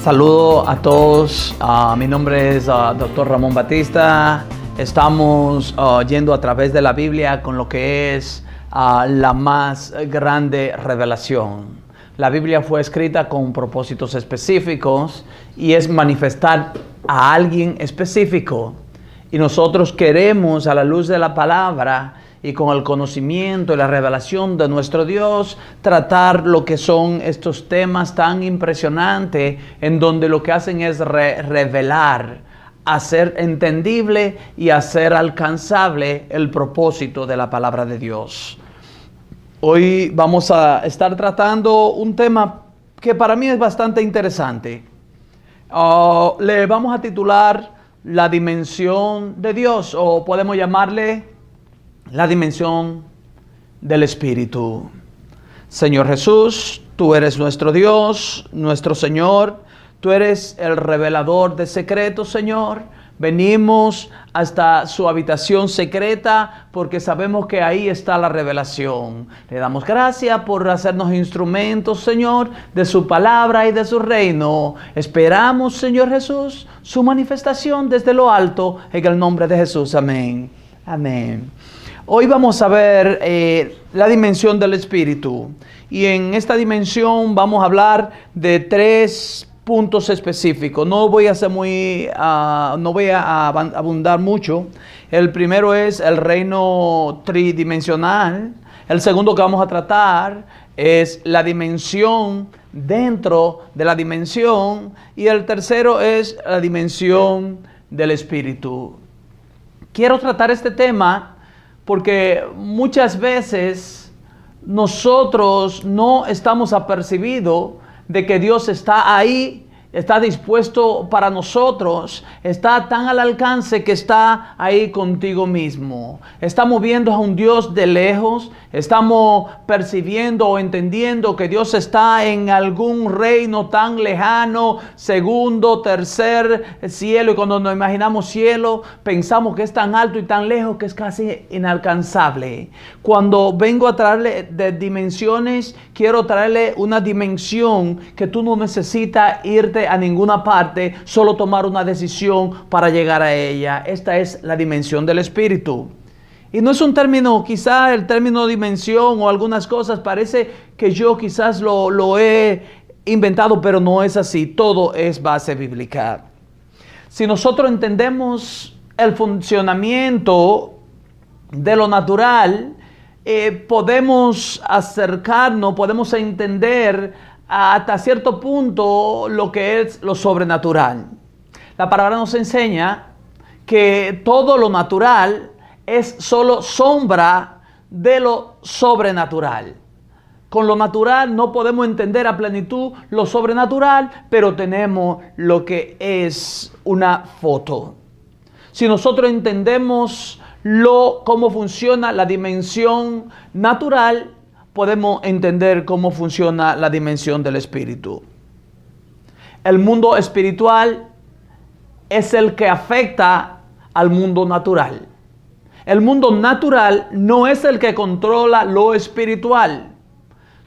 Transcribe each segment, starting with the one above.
Saludo a todos. Mi nombre es Dr. Ramón Batista. Estamos yendo a través de la Biblia con lo que es la más grande revelación. La Biblia fue escrita con propósitos específicos y es manifestar a alguien específico. Y nosotros queremos, a la luz de la palabra y con el conocimiento y la revelación de nuestro Dios, tratar lo que son estos temas tan impresionantes, en donde lo que hacen es revelar, hacer entendible y hacer alcanzable el propósito de la palabra de Dios. Hoy vamos a estar tratando un tema que para mí es bastante interesante. Le vamos a titular la dimensión de Dios, o podemos llamarle la dimensión del Espíritu. Señor Jesús, tú eres nuestro Dios, nuestro Señor. Tú eres el revelador de secretos, Señor. Venimos hasta su habitación secreta porque sabemos que ahí está la revelación. Le damos gracias por hacernos instrumentos, Señor, de su palabra y de su reino. Esperamos, Señor Jesús, su manifestación desde lo alto, en el nombre de Jesús. Amén. Amén. Hoy vamos a ver la dimensión del Espíritu. Y en esta dimensión vamos a hablar de tres puntos específicos. No voy a abundar mucho. El primero es el reino tridimensional. El segundo que vamos a tratar es la dimensión dentro de la dimensión. Y el tercero es la dimensión del Espíritu. Quiero tratar este tema porque muchas veces nosotros no estamos apercibidos de que Dios está ahí, está dispuesto para nosotros, está tan al alcance que está ahí contigo mismo. Estamos viendo a un Dios de lejos, estamos percibiendo o entendiendo que Dios está en algún reino tan lejano, segundo, tercer cielo, y cuando nos imaginamos cielo, pensamos que es tan alto y tan lejos que es casi inalcanzable. Cuando vengo a traerle de dimensiones, quiero traerle una dimensión que tú no necesitas irte a ninguna parte, solo tomar una decisión para llegar a ella. Esta es la dimensión del Espíritu. Y no es un término, quizá el término dimensión o algunas cosas parece que yo quizás lo he inventado, pero no es así. Todo es base bíblica. Si nosotros entendemos el funcionamiento de lo natural, podemos acercarnos, podemos entender hasta cierto punto lo que es lo sobrenatural. La palabra nos enseña que todo lo natural es solo sombra de lo sobrenatural. Con lo natural no podemos entender a plenitud lo sobrenatural, pero tenemos lo que es una foto. Si nosotros entendemos cómo funciona la dimensión natural, podemos entender cómo funciona la dimensión del Espíritu. El mundo espiritual es el que afecta al mundo natural. El mundo natural no es el que controla lo espiritual.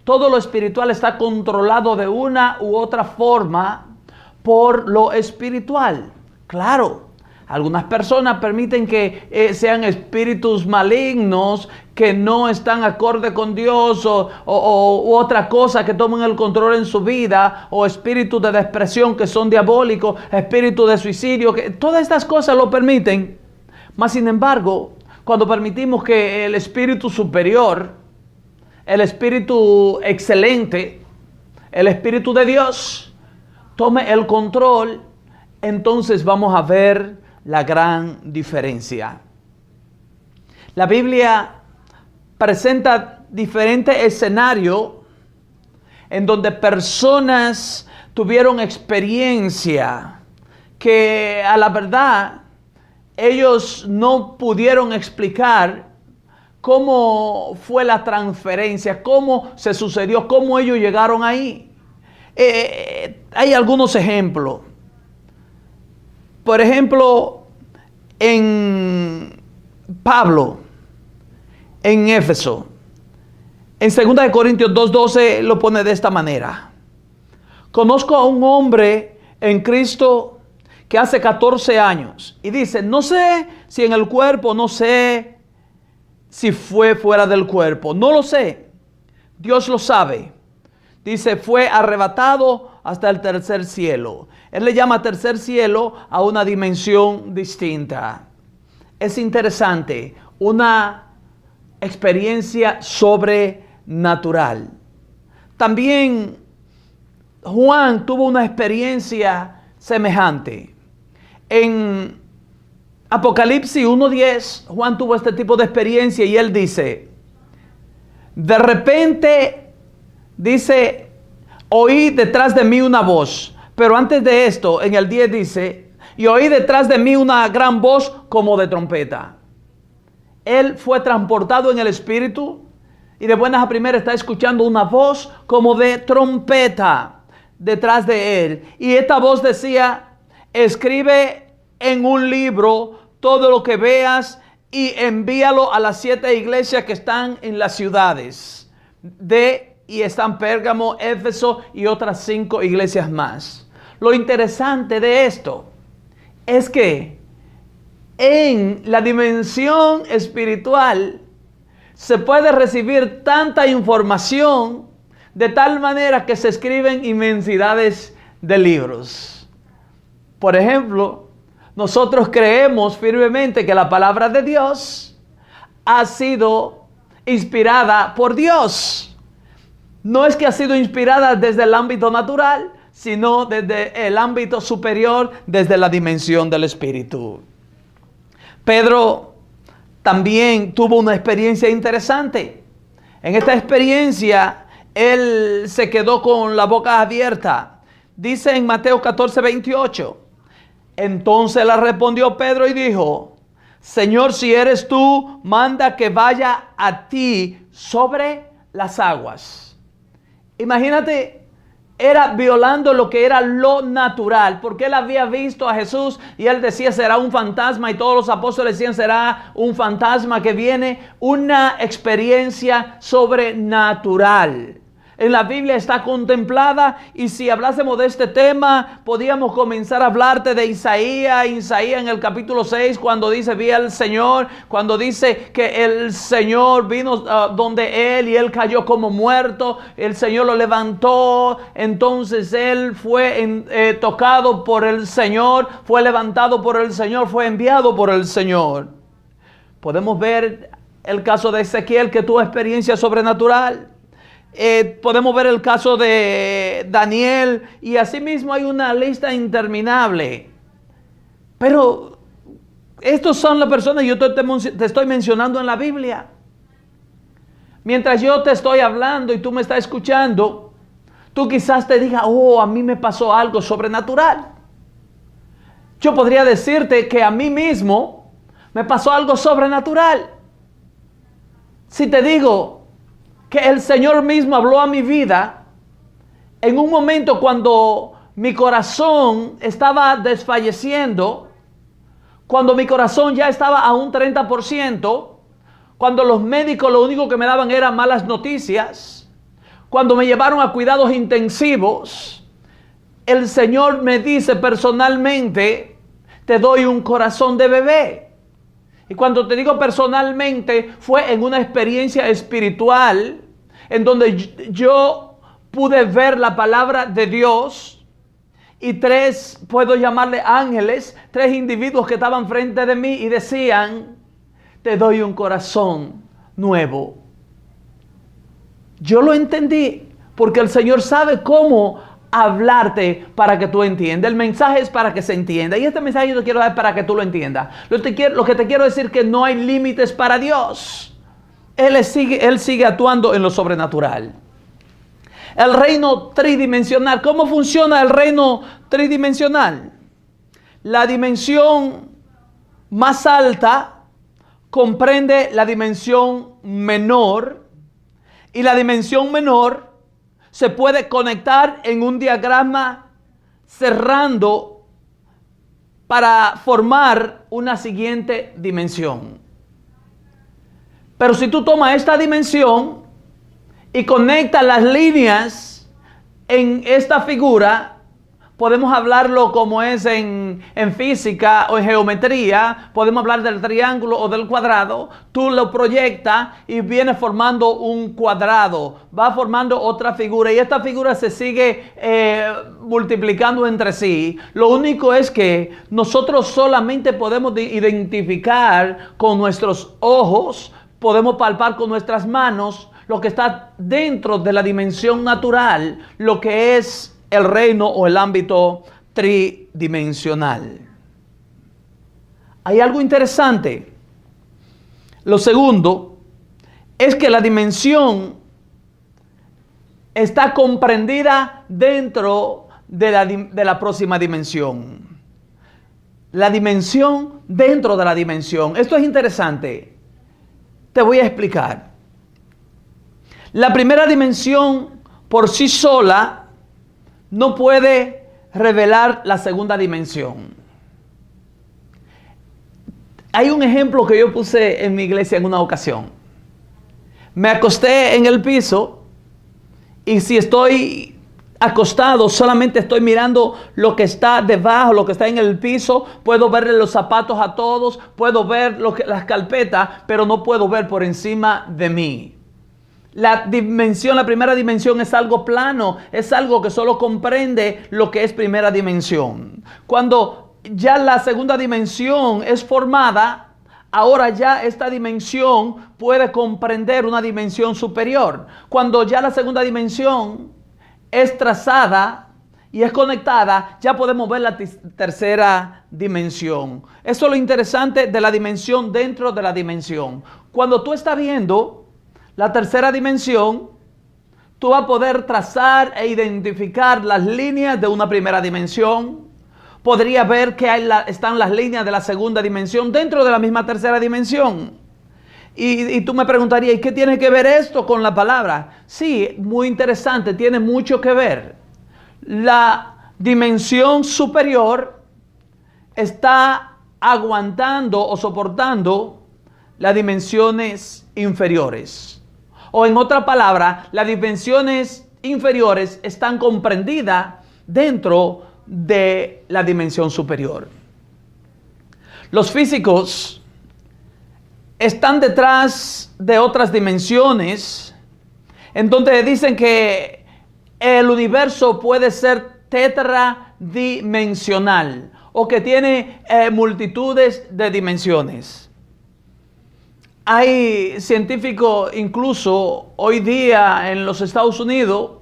Todo lo espiritual está controlado de una u otra forma por lo espiritual. Claro, algunas personas permiten que sean espíritus malignos que no están acorde con Dios u otra cosa que tomen el control en su vida, o espíritus de depresión que son diabólicos, espíritus de suicidio, que todas estas cosas lo permiten. Mas sin embargo, cuando permitimos que el espíritu superior, el espíritu excelente, el espíritu de Dios tome el control, entonces vamos a ver la gran diferencia. La Biblia presenta diferentes escenarios en donde personas tuvieron experiencia que a la verdad ellos no pudieron explicar cómo fue la transferencia, cómo se sucedió, cómo ellos llegaron ahí. Hay algunos ejemplos. Por ejemplo, en Pablo, en Éfeso, en 2 Corintios 2:12 lo pone de esta manera: conozco a un hombre en Cristo que hace 14 años. Y dice, no sé si en el cuerpo, no sé si fue fuera del cuerpo, no lo sé. Dios lo sabe. Dice, fue arrebatado hasta el tercer cielo. Él le llama tercer cielo a una dimensión distinta. Es interesante, una experiencia sobrenatural. También Juan tuvo una experiencia semejante. En Apocalipsis 1:10, Juan tuvo este tipo de experiencia y él dice, de repente, dice, oí detrás de mí una voz. Pero antes de esto, en el 10 dice, y oí detrás de mí una gran voz como de trompeta. Él fue transportado en el espíritu y de buenas a primeras está escuchando una voz como de trompeta detrás de él. Y esta voz decía, escribe en un libro todo lo que veas y envíalo a las 7 iglesias que están en las ciudades y están Pérgamo, Éfeso y otras 5 iglesias más. Lo interesante de esto es que en la dimensión espiritual se puede recibir tanta información de tal manera que se escriben inmensidades de libros. Por ejemplo, nosotros creemos firmemente que la palabra de Dios ha sido inspirada por Dios. No es que ha sido inspirada desde el ámbito natural, sino desde el ámbito superior, desde la dimensión del Espíritu. Pedro también tuvo una experiencia interesante. En esta experiencia, él se quedó con la boca abierta. Dice en Mateo 14:28. Entonces le respondió Pedro y dijo, Señor, si eres tú, manda que vaya a ti sobre las aguas. Imagínate, era violando lo que era lo natural, porque él había visto a Jesús y él decía será un fantasma y todos los apóstoles decían será un fantasma que viene, una experiencia sobrenatural. En la Biblia está contemplada y si hablásemos de este tema, podíamos comenzar a hablarte de Isaías en el capítulo 6, cuando dice, vi al Señor, cuando dice que el Señor vino donde él y él cayó como muerto, el Señor lo levantó, entonces él fue tocado por el Señor, fue levantado por el Señor, fue enviado por el Señor. Podemos ver el caso de Ezequiel que tuvo experiencia sobrenatural. Podemos ver el caso de Daniel y asimismo hay una lista interminable. Pero estos son las personas que yo te estoy mencionando en la Biblia. Mientras yo te estoy hablando y tú me estás escuchando, tú quizás te digas, oh, a mí me pasó algo sobrenatural. Yo podría decirte que a mí mismo me pasó algo sobrenatural. Si te digo que el Señor mismo habló a mi vida en un momento cuando mi corazón estaba desfalleciendo, cuando mi corazón ya estaba a un 30%, cuando los médicos lo único que me daban eran malas noticias, cuando me llevaron a cuidados intensivos, el Señor me dice personalmente, te doy un corazón de bebé. Y cuando te digo personalmente, fue en una experiencia espiritual en donde yo pude ver la palabra de Dios y 3, puedo llamarle ángeles, 3 individuos que estaban frente de mí y decían, te doy un corazón nuevo. Yo lo entendí porque el Señor sabe cómo hablarte para que tú entiendas. El mensaje es para que se entienda. Y este mensaje yo te quiero dar para que tú lo entiendas. Lo que te quiero decir es que no hay límites para Dios. Él sigue actuando en lo sobrenatural. El reino tridimensional. ¿Cómo funciona el reino tridimensional? La dimensión más alta comprende la dimensión menor. Y la dimensión menor se puede conectar en un diagrama cerrando para formar una siguiente dimensión. Pero si tú tomas esta dimensión y conectas las líneas en esta figura, Podemos hablarlo como es en física o en geometría. Podemos hablar del triángulo o del cuadrado. Tú lo proyectas y viene formando un cuadrado. Va formando otra figura y esta figura se sigue multiplicando entre sí. Lo único es que nosotros solamente podemos identificar con nuestros ojos, podemos palpar con nuestras manos lo que está dentro de la dimensión natural, lo que es el reino o el ámbito tridimensional. Hay algo interesante. Lo segundo es que la dimensión está comprendida dentro de la próxima dimensión. La dimensión dentro de la dimensión. Esto es interesante. Te voy a explicar. La primera dimensión por sí sola no puede revelar la segunda dimensión. Hay un ejemplo que yo puse en mi iglesia en una ocasión. Me acosté en el piso y si estoy acostado solamente estoy mirando lo que está debajo, lo que está en el piso. Puedo verle los zapatos a todos, puedo ver las carpetas, pero no puedo ver por encima de mí. La primera dimensión es algo plano, es algo que solo comprende lo que es primera dimensión. Cuando ya la segunda dimensión es formada, ahora ya esta dimensión puede comprender una dimensión superior. Cuando ya la segunda dimensión es trazada y es conectada, ya podemos ver la tercera dimensión. Eso es lo interesante de la dimensión dentro de la dimensión. Cuando tú estás viendo la tercera dimensión, tú vas a poder trazar e identificar las líneas de una primera dimensión. Podría ver que están las líneas de la segunda dimensión dentro de la misma tercera dimensión. Y tú me preguntarías, ¿y qué tiene que ver esto con la palabra? Sí, muy interesante, tiene mucho que ver. La dimensión superior está aguantando o soportando las dimensiones inferiores. O en otra palabra, las dimensiones inferiores están comprendidas dentro de la dimensión superior. Los físicos están detrás de otras dimensiones en donde dicen que el universo puede ser tetradimensional o que tiene multitudes de dimensiones. Hay científicos incluso hoy día en los Estados Unidos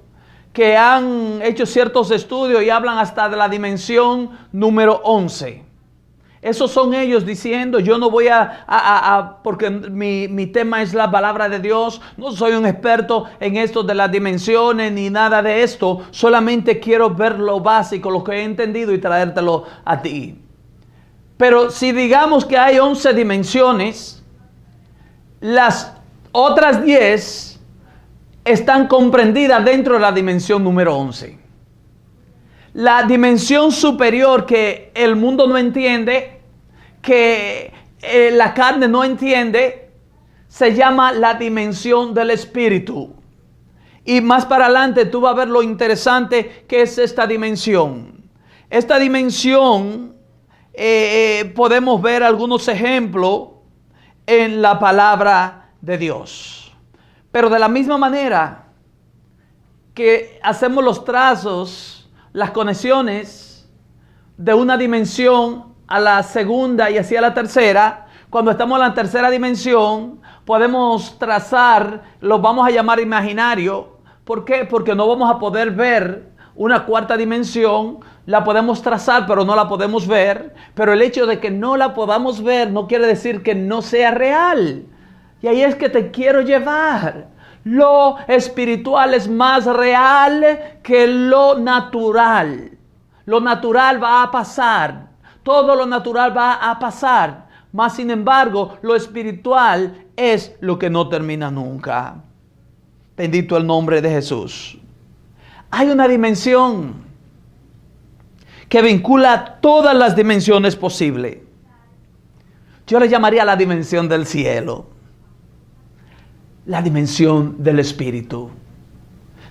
que han hecho ciertos estudios y hablan hasta de la dimensión número 11. Esos son ellos diciendo, yo no voy porque mi tema es la palabra de Dios, no soy un experto en esto de las dimensiones ni nada de esto, solamente quiero ver lo básico, lo que he entendido y traértelo a ti. Pero si digamos que hay 11 dimensiones, las otras 10 están comprendidas dentro de la dimensión número 11. La dimensión superior que el mundo no entiende, que la carne no entiende, se llama la dimensión del espíritu. Y más para adelante tú vas a ver lo interesante que es esta dimensión. Esta dimensión podemos ver algunos ejemplos en la palabra de Dios. Pero de la misma manera que hacemos los trazos, las conexiones de una dimensión a la segunda y hacia la tercera, cuando estamos en la tercera dimensión, podemos trazar, los vamos a llamar imaginario. ¿Por qué? Porque no vamos a poder ver una cuarta dimensión. La podemos trazar, pero no la podemos ver. Pero el hecho de que no la podamos ver no quiere decir que no sea real. Y ahí es que te quiero llevar. Lo espiritual es más real que lo natural. Lo natural va a pasar. Todo lo natural va a pasar. Mas, sin embargo, lo espiritual es lo que no termina nunca. Bendito el nombre de Jesús. Hay una dimensión que vincula todas las dimensiones posibles. Yo le llamaría la dimensión del cielo. La dimensión del espíritu.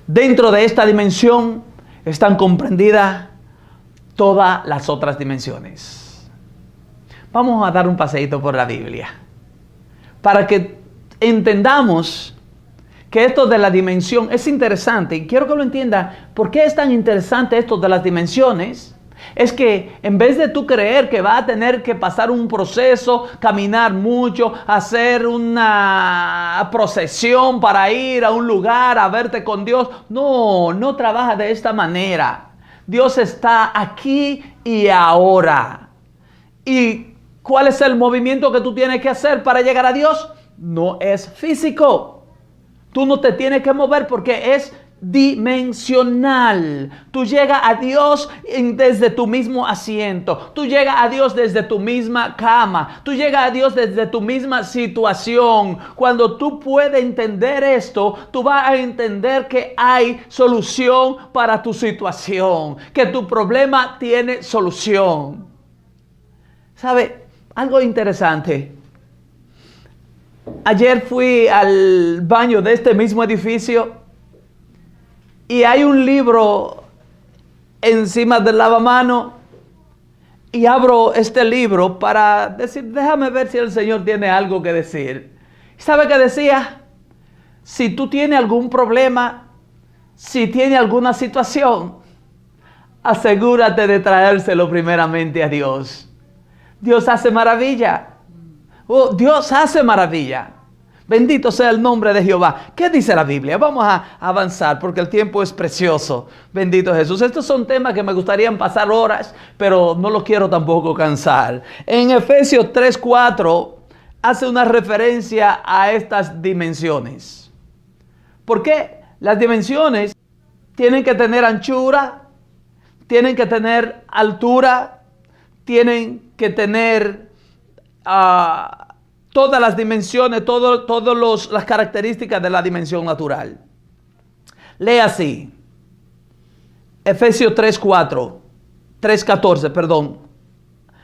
Dentro de esta dimensión están comprendidas todas las otras dimensiones. Vamos a dar un paseíto por la Biblia para que entendamos que esto de la dimensión es interesante. Y quiero que lo entienda. ¿Por qué es tan interesante esto de las dimensiones? Es que en vez de tú creer que va a tener que pasar un proceso, caminar mucho, hacer una procesión para ir a un lugar a verte con Dios, no trabaja de esta manera. Dios está aquí y ahora. ¿Y cuál es el movimiento que tú tienes que hacer para llegar a Dios? No es físico. Tú no te tienes que mover porque es dimensional. Tú llegas a Dios desde tu mismo asiento. Tú llegas a Dios desde tu misma cama. Tú llegas a Dios desde tu misma situación. Cuando tú puedes entender esto, tú vas a entender que hay solución para tu situación, que tu problema tiene solución. ¿Sabe? Algo interesante. Ayer fui al baño de este mismo edificio y hay un libro encima del lavamanos y abro este libro para decir, déjame ver si el Señor tiene algo que decir. ¿Sabe qué decía? Si tú tienes algún problema, si tienes alguna situación, asegúrate de traérselo primeramente a Dios. Dios hace maravilla. Oh, Dios hace maravilla. Bendito sea el nombre de Jehová. ¿Qué dice la Biblia? Vamos a avanzar porque el tiempo es precioso. Bendito Jesús. Estos son temas que me gustaría pasar horas, pero no los quiero tampoco cansar. En Efesios 3:4 hace una referencia a estas dimensiones. ¿Por qué? Las dimensiones tienen que tener anchura, tienen que tener altura, tienen que tener todas las dimensiones, todas las características de la dimensión natural. Lee así. Efesios 3:14, perdón.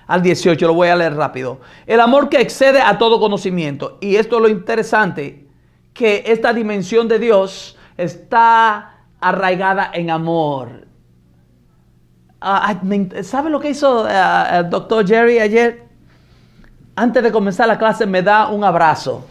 Al 18, lo voy a leer rápido. El amor que excede a todo conocimiento. Y esto es lo interesante, que esta dimensión de Dios está arraigada en amor. ¿Sabe lo que hizo el doctor Jerry ayer? Antes de comenzar la clase me da un abrazo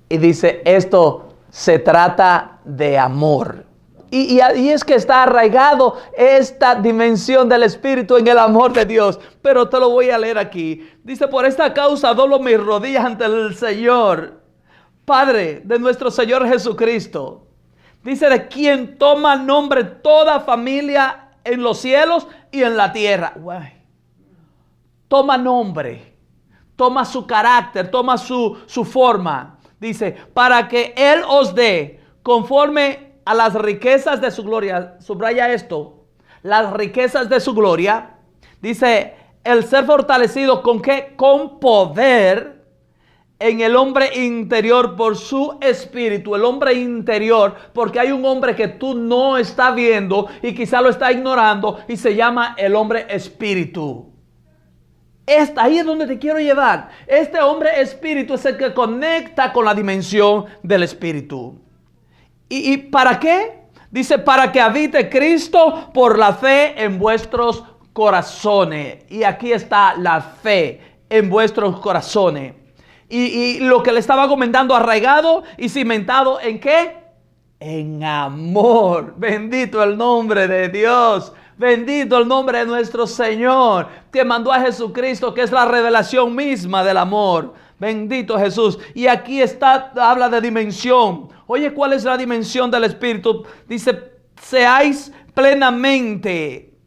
y dice, esto se trata de amor. Y es que está arraigado esta dimensión del Espíritu en el amor de Dios. Pero te lo voy a leer aquí. Dice, por esta causa doblo mis rodillas ante el Señor, Padre de nuestro Señor Jesucristo. Dice, de quien toma nombre toda familia en los cielos y en la tierra. Guay. Toma nombre. Toma su carácter, toma su forma. Dice, para que Él os dé conforme a las riquezas de su gloria. Subraya esto. Las riquezas de su gloria. Dice, el ser fortalecido ¿con qué? Con poder en el hombre interior por su espíritu. El hombre interior, porque hay un hombre que tú no estás viendo y quizá lo está ignorando y se llama el hombre espíritu. Ahí es donde te quiero llevar. Este hombre espíritu es el que conecta con la dimensión del espíritu. ¿Y para qué? Dice, para que habite Cristo por la fe en vuestros corazones. Y aquí está la fe en vuestros corazones. Y lo que le estaba comentando, arraigado y cimentado, ¿en qué? En amor. Bendito el nombre de Dios. Bendito el nombre de nuestro Señor, que mandó a Jesucristo, que es la revelación misma del amor. Bendito Jesús. Y aquí habla de dimensión. Oye, ¿cuál es la dimensión del Espíritu? Dice, seáis plenamente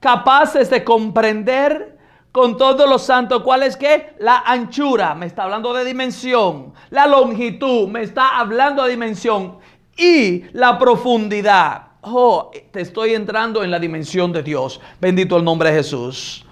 capaces de comprender con todos los santos. ¿Cuál es qué? La anchura, me está hablando de dimensión. La longitud, me está hablando de dimensión. Y la profundidad. Oh, te estoy entrando en la dimensión de Dios. Bendito el nombre de Jesús.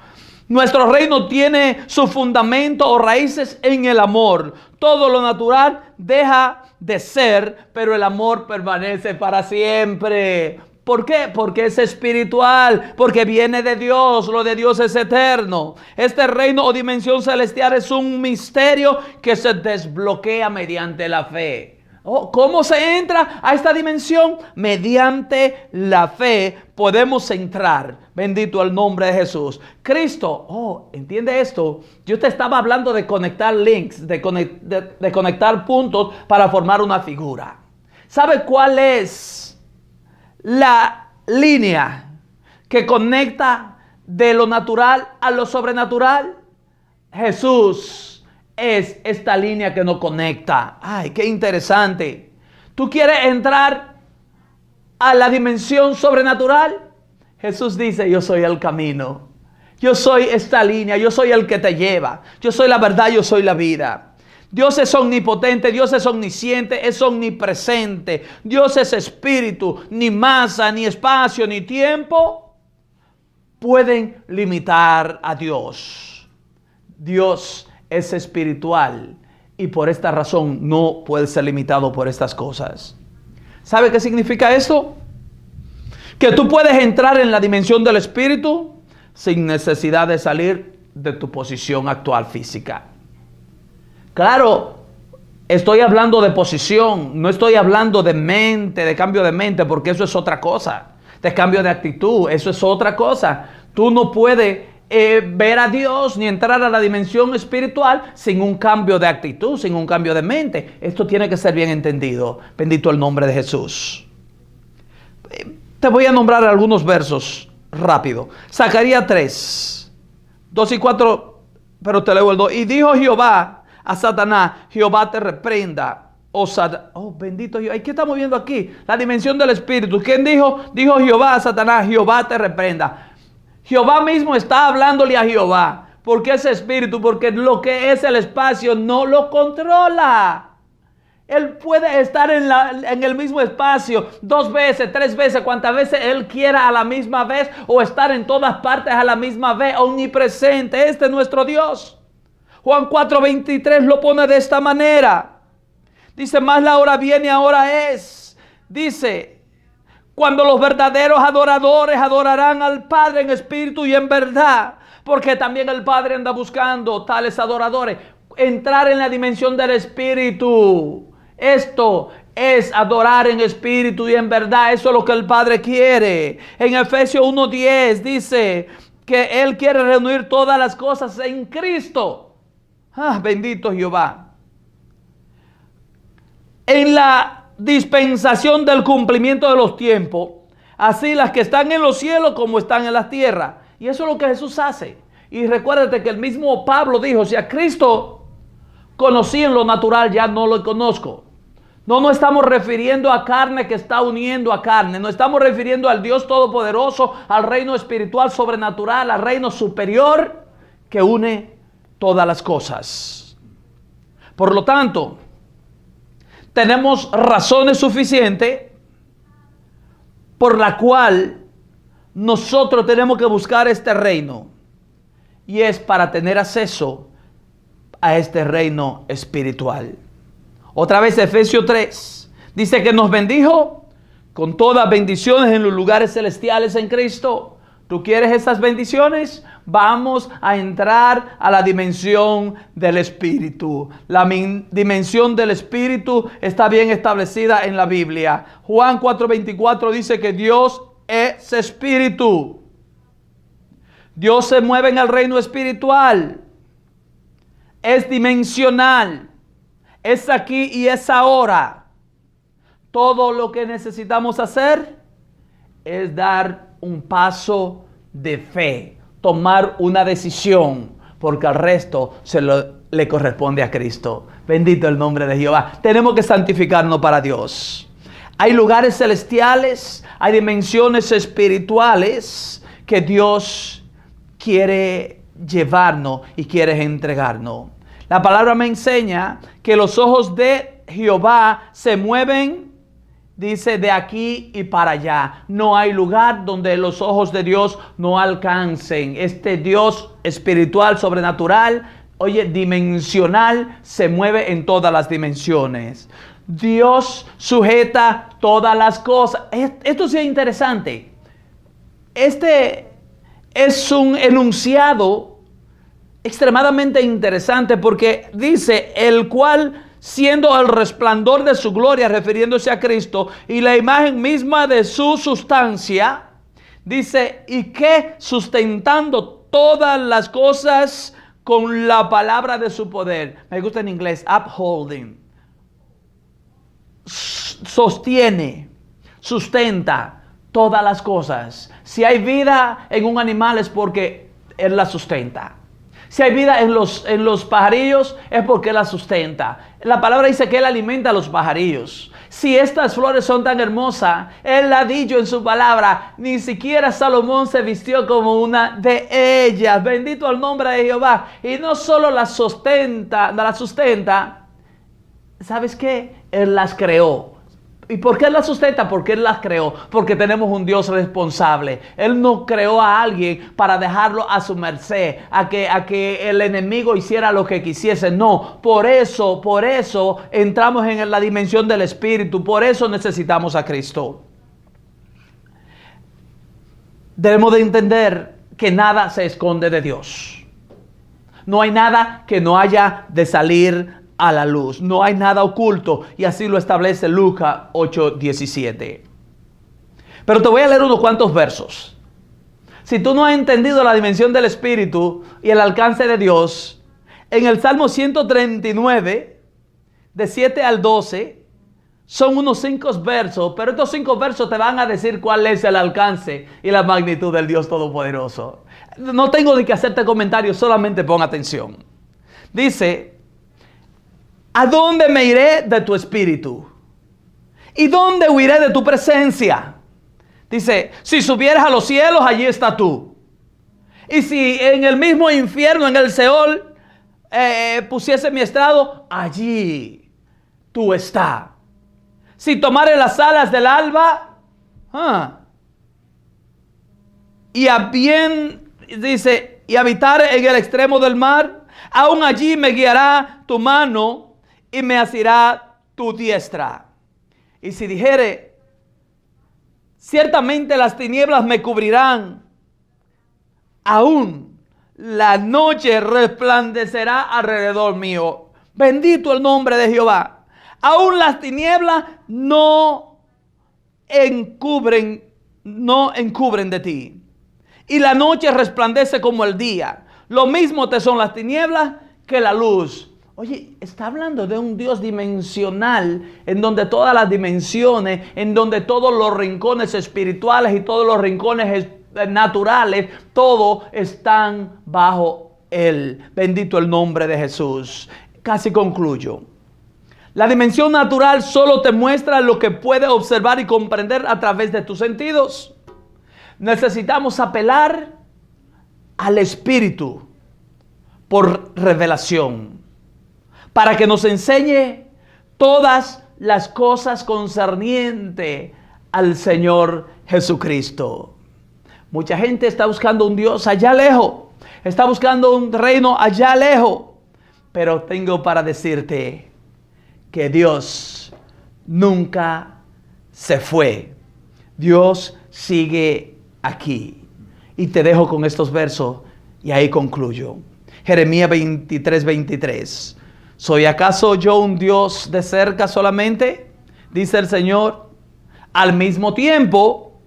Nuestro reino tiene su fundamento o raíces en el amor. Todo lo natural deja de ser, pero el amor permanece para siempre. ¿Por qué? Porque es espiritual, porque viene de Dios, lo de Dios es eterno. Este reino o dimensión celestial es un misterio que se desbloquea mediante la fe. ¿Cómo se entra a esta dimensión? Mediante la fe podemos entrar. Bendito el nombre de Jesús. Cristo, ¿entiende esto? Yo te estaba hablando de conectar links, de conectar puntos para formar una figura. ¿Sabe cuál es la línea que conecta de lo natural a lo sobrenatural? Jesús es esta línea que nos conecta. ¡Ay, qué interesante! ¿Tú quieres entrar a la dimensión sobrenatural? Jesús dice, yo soy el camino. Yo soy esta línea, yo soy el que te lleva. Yo soy la verdad, yo soy la vida. Dios es omnipotente, Dios es omnisciente, es omnipresente. Dios es espíritu, ni masa, ni espacio, ni tiempo pueden limitar a Dios. Dios es espiritual y por esta razón no puede ser limitado por estas cosas. ¿Sabe qué significa esto? Que tú puedes entrar en la dimensión del espíritu sin necesidad de salir de tu posición actual física. Claro, estoy hablando de posición, no estoy hablando de mente, de cambio de mente, porque eso es otra cosa. De cambio de actitud, eso es otra cosa. Tú no puedes ver a Dios ni entrar a la dimensión espiritual sin un cambio de actitud, sin un cambio de mente. Esto tiene que ser bien entendido. Bendito el nombre de Jesús. Te voy a nombrar algunos versos rápido. Zacarías 3, 2 y 4, pero te leo el 2. Y dijo Jehová a Satanás, Jehová te reprenda. Bendito Jehová. ¿Y qué estamos viendo aquí? La dimensión del espíritu. ¿Quién dijo? Dijo Jehová a Satanás, Jehová te reprenda. Jehová mismo está hablándole a Jehová. ¿Por qué ese espíritu? Porque lo que es el espacio no lo controla. Él puede estar en el mismo espacio 2 veces, 3 veces, cuantas veces Él quiera a la misma vez, o estar en todas partes a la misma vez, omnipresente. Este es nuestro Dios. Juan 4:23 lo pone de esta manera. Dice, más la hora viene, ahora es. Dice, cuando los verdaderos adoradores adorarán al Padre en espíritu y en verdad, porque también el Padre anda buscando tales adoradores. Entrar en la dimensión del espíritu. Esto es adorar en espíritu y en verdad. Eso es lo que el Padre quiere. En Efesios 1:10 dice que Él quiere reunir todas las cosas en Cristo. Bendito Jehová. En la dispensación del cumplimiento de los tiempos, así las que están en los cielos como están en la tierra. Y eso es lo que Jesús hace. Y recuérdate que el mismo Pablo dijo, si a Cristo conocí en lo natural, ya no lo conozco. No estamos refiriendo a carne que está uniendo a carne. No estamos refiriendo al Dios Todopoderoso, al reino espiritual sobrenatural, al reino superior que une todas las cosas. Por lo tanto, tenemos razones suficientes por la cual nosotros tenemos que buscar este reino. Y es para tener acceso a este reino espiritual. Otra vez Efesios 3 dice que nos bendijo con todas bendiciones en los lugares celestiales en Cristo. ¿Tú quieres esas bendiciones? Vamos a entrar a la dimensión del Espíritu. La dimensión del Espíritu está bien establecida en la Biblia. Juan 4:24 dice que Dios es Espíritu. Dios se mueve en el reino espiritual. Es dimensional. Es aquí y es ahora. Todo lo que necesitamos hacer es dar un paso de fe, tomar una decisión, porque al resto le corresponde a Cristo. Bendito el nombre de Jehová. Tenemos que santificarnos para Dios. Hay lugares celestiales, hay dimensiones espirituales que Dios quiere llevarnos y quiere entregarnos. La palabra me enseña que los ojos de Jehová se mueven, dice, de aquí y para allá. No hay lugar donde los ojos de Dios no alcancen. Este Dios espiritual, sobrenatural, dimensional, se mueve en todas las dimensiones. Dios sujeta todas las cosas. Esto sí es interesante. Este es un enunciado extremadamente interesante porque dice, el cual siendo el resplandor de su gloria, refiriéndose a Cristo, y la imagen misma de su sustancia, dice, y que sustentando todas las cosas con la palabra de su poder. Me gusta en inglés, upholding. Sostiene, sustenta todas las cosas. Si hay vida en un animal es porque Él la sustenta. Si hay vida en los pajarillos es porque Él la sustenta. La palabra dice que Él alimenta a los pajarillos. Si estas flores son tan hermosas, Él ha dicho en su palabra, ni siquiera Salomón se vistió como una de ellas. Bendito el nombre de Jehová. Y no solo las sustenta, ¿sabes qué? Él las creó. ¿Y por qué Él las sustenta? Porque Él las creó. Porque tenemos un Dios responsable. Él no creó a alguien para dejarlo a su merced, a que el enemigo hiciera lo que quisiese. No, por eso entramos en la dimensión del Espíritu. Por eso necesitamos a Cristo. Debemos de entender que nada se esconde de Dios. No hay nada que no haya de salir a la luz. No hay nada oculto. Y así lo establece Lucas 8:17. Pero te voy a leer unos cuantos versos. Si tú no has entendido la dimensión del Espíritu y el alcance de Dios, en el Salmo 139, de 7 al 12, son unos 5 versos, pero estos 5 versos te van a decir cuál es el alcance y la magnitud del Dios Todopoderoso. No tengo ni que hacerte comentarios, solamente pon atención. Dice, ¿a dónde me iré de tu espíritu? ¿Y dónde huiré de tu presencia? Dice, si subieras a los cielos, allí estás tú. Y si en el mismo infierno, en el Seol, pusiese mi estrado, allí tú estás. Si tomare las alas del alba, y habitar en el extremo del mar, aún allí me guiará tu mano y me asirá tu diestra. Y si dijere, ciertamente las tinieblas me cubrirán, aún la noche resplandecerá alrededor mío. Bendito el nombre de Jehová. Aún las tinieblas no encubren de ti. Y la noche resplandece como el día. Lo mismo te son las tinieblas que la luz. Oye, está hablando de un Dios dimensional, en donde todas las dimensiones, en donde todos los rincones espirituales y todos los rincones naturales, todo están bajo Él. Bendito el nombre de Jesús. Casi concluyo. La dimensión natural solo te muestra lo que puedes observar y comprender a través de tus sentidos. Necesitamos apelar al Espíritu por revelación, para que nos enseñe todas las cosas concernientes al Señor Jesucristo. Mucha gente está buscando un Dios allá lejos, está buscando un reino allá lejos, pero tengo para decirte que Dios nunca se fue. Dios sigue aquí. Y te dejo con estos versos y ahí concluyo. Jeremías 23:23. ¿Soy acaso yo un Dios de cerca solamente? Dice el Señor. Al mismo tiempo,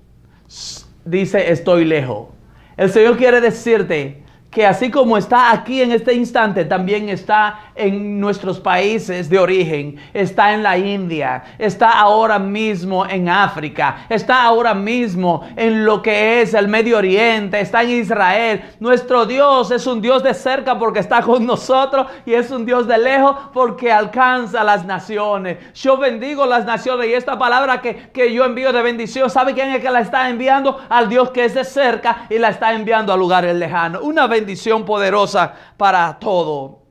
dice, estoy lejos. El Señor quiere decirte que así como está aquí en este instante, también está en nuestros países de origen, está en la India, está ahora mismo en África, está ahora mismo en lo que es el Medio Oriente, está en Israel. Nuestro Dios es un Dios de cerca porque está con nosotros, y es un Dios de lejos porque alcanza las naciones. Yo bendigo las naciones, y esta palabra que yo envío de bendición, ¿sabe quién es que la está enviando? Al Dios que es de cerca, y la está enviando a lugares lejanos. Una bendición poderosa para todo.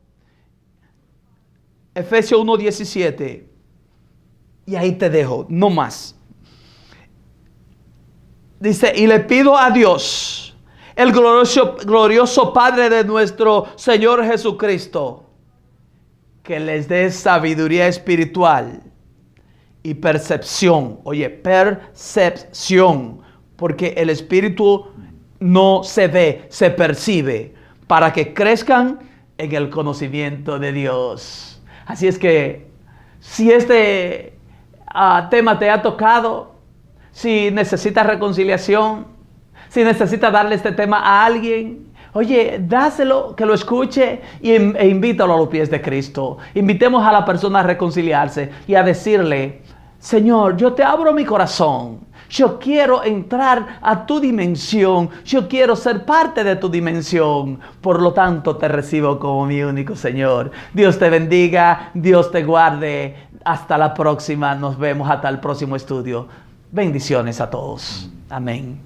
Efesios 1:17. Y ahí te dejo, no más. Dice, y le pido a Dios, el glorioso Padre de nuestro Señor Jesucristo, que les dé sabiduría espiritual y percepción. Oye, percepción, porque el Espíritu no se ve, se percibe, para que crezcan en el conocimiento de Dios. Así es que Si este tema te ha tocado, si necesitas reconciliación, si necesitas darle este tema a alguien, oye, dáselo, que lo escuche e invítalo a los pies de Cristo. Invitemos a la persona a reconciliarse y a decirle: Señor, yo te abro mi corazón. Yo quiero entrar a tu dimensión. Yo quiero ser parte de tu dimensión. Por lo tanto, te recibo como mi único Señor. Dios te bendiga. Dios te guarde. Hasta la próxima. Nos vemos hasta el próximo estudio. Bendiciones a todos. Amén.